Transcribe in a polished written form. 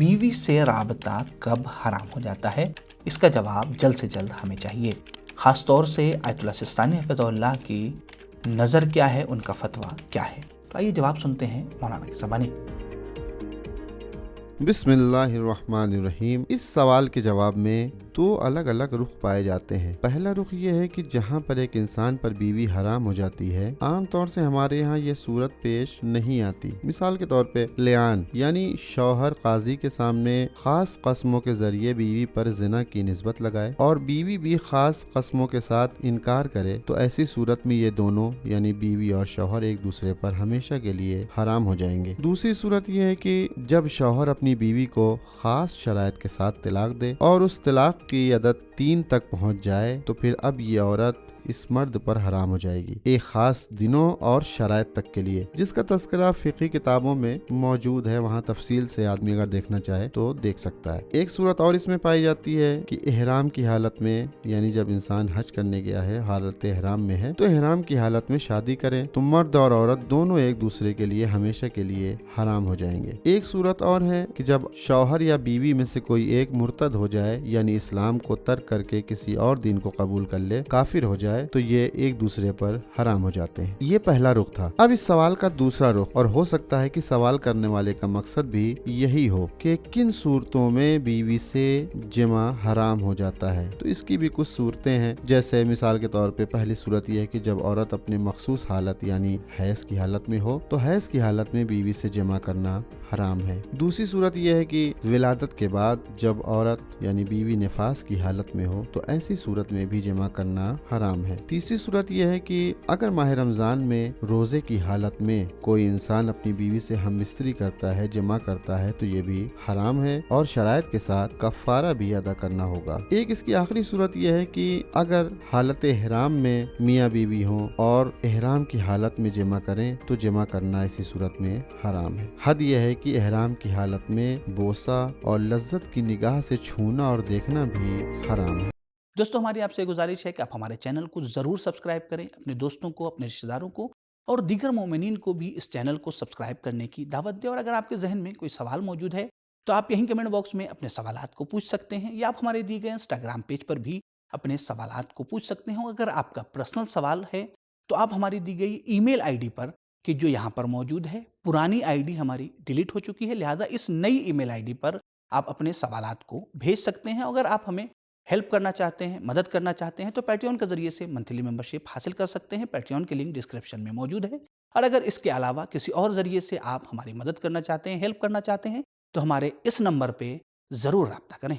بیوی سے رابطہ کب حرام ہو جاتا ہے؟ اس کا جواب جلد سے جلد ہمیں چاہیے، خاص طور سے آیت اللہ سستانی حفظہ اللہ کی نظر کیا ہے، ان کا فتویٰ کیا ہے۔ تو آئیے جواب سنتے ہیں مولانا کی زبانی۔ بسم اللہ الرحمن الرحیم۔ اس سوال کے جواب میں دو الگ الگ رخ پائے جاتے ہیں۔ پہلا رخ یہ ہے کہ جہاں پر ایک انسان پر بیوی حرام ہو جاتی ہے، عام طور سے ہمارے یہاں یہ صورت پیش نہیں آتی۔ مثال کے طور پہ لعان، یعنی شوہر قاضی کے سامنے خاص قسموں کے ذریعے بیوی پر زنا کی نسبت لگائے اور بیوی بھی خاص قسموں کے ساتھ انکار کرے، تو ایسی صورت میں یہ دونوں یعنی بیوی اور شوہر ایک دوسرے پر ہمیشہ کے لیے حرام ہو جائیں گے۔ دوسری صورت یہ ہے کہ جب شوہر اپنی بیوی کو خاص شرائط کے ساتھ طلاق دے اور اس طلاق کی عدد 3 تک پہنچ جائے، تو پھر اب یہ عورت اس مرد پر حرام ہو جائے گی، ایک خاص دنوں اور شرائط تک کے لیے، جس کا تذکرہ فقہی کتابوں میں موجود ہے۔ وہاں تفصیل سے آدمی اگر دیکھنا چاہے تو دیکھ سکتا ہے۔ ایک صورت اور اس میں پائی جاتی ہے کہ احرام کی حالت میں، یعنی جب انسان حج کرنے گیا ہے، حالت احرام میں ہے، تو احرام کی حالت میں شادی کریں تو مرد اور عورت دونوں ایک دوسرے کے لیے ہمیشہ کے لیے حرام ہو جائیں گے۔ ایک صورت اور ہے کہ جب شوہر یا بیوی میں سے کوئی ایک مرتد ہو جائے، یعنی اسلام کو ترک کر کے کسی اور دین کو قبول کر لے، کافر ہو جائے، تو یہ ایک دوسرے پر حرام ہو جاتے ہیں۔ یہ پہلا رخ تھا۔ اب اس سوال کا دوسرا رخ، اور ہو سکتا ہے کہ سوال کرنے والے کا مقصد بھی یہی ہو کہ کن صورتوں میں بیوی سے جمع حرام ہو جاتا ہے، تو اس کی بھی کچھ صورتیں ہیں۔ جیسے مثال کے طور پہ پہلی صورت یہ ہے کہ جب عورت اپنے مخصوص حالت یعنی حیض کی حالت میں ہو، تو حیض کی حالت میں بیوی سے جمع کرنا حرام ہے۔ دوسری صورت یہ ہے کہ ولادت کے بعد جب عورت یعنی بیوی نفاس کی حالت میں ہو، تو ایسی صورت میں بھی جمع کرنا حرام ہے۔ تیسری صورت یہ ہے کہ اگر ماہ رمضان میں روزے کی حالت میں کوئی انسان اپنی بیوی سے ہم مستری کرتا ہے، جمع کرتا ہے، تو یہ بھی حرام ہے اور شرائط کے ساتھ کفارہ بھی ادا کرنا ہوگا۔ ایک اس کی آخری صورت یہ ہے کہ اگر حالت احرام میں میاں بیوی ہوں اور احرام کی حالت میں جمع کریں، تو جمع کرنا اسی صورت میں حرام ہے۔ حد یہ ہے کہ احرام کی حالت میں بوسہ اور لذت کی نگاہ سے چھونا اور دیکھنا بھی حرام ہے۔ دوستو، ہماری آپ سے گزارش ہے کہ آپ ہمارے چینل کو ضرور سبسکرائب کریں، اپنے دوستوں کو، اپنے رشتہ داروں کو اور دیگر مومنین کو بھی اس چینل کو سبسکرائب کرنے کی دعوت دیں۔ اور اگر آپ کے ذہن میں کوئی سوال موجود ہے تو آپ یہیں کمنٹ باکس میں اپنے سوالات کو پوچھ سکتے ہیں، یا آپ ہمارے دیے گئے انسٹاگرام پیج پر بھی اپنے سوالات کو پوچھ سکتے ہیں۔ اگر آپ کا پرسنل سوال ہے تو آپ ہماری دی گئی ای میل آئی ڈی پر، کہ جو یہاں پر موجود ہے، پرانی آئی ڈی ہماری ڈیلیٹ ہو چکی ہے، لہٰذا اس نئی ای میل آئی ڈی پر آپ اپنے سوالات کو بھیج سکتے ہیں۔ اگر آپ ہمیں ہیلپ کرنا چاہتے ہیں، مدد کرنا چاہتے ہیں، تو پیٹریون کے ذریعے سے منتھلی ممبرشپ حاصل کر سکتے ہیں۔ پیٹریون کی لنک ڈسکرپشن میں موجود ہے۔ اور اگر اس کے علاوہ کسی اور ذریعے سے آپ ہماری مدد کرنا چاہتے ہیں، ہیلپ کرنا چاہتے ہیں، تو ہمارے اس نمبر پہ ضرور رابطہ کریں۔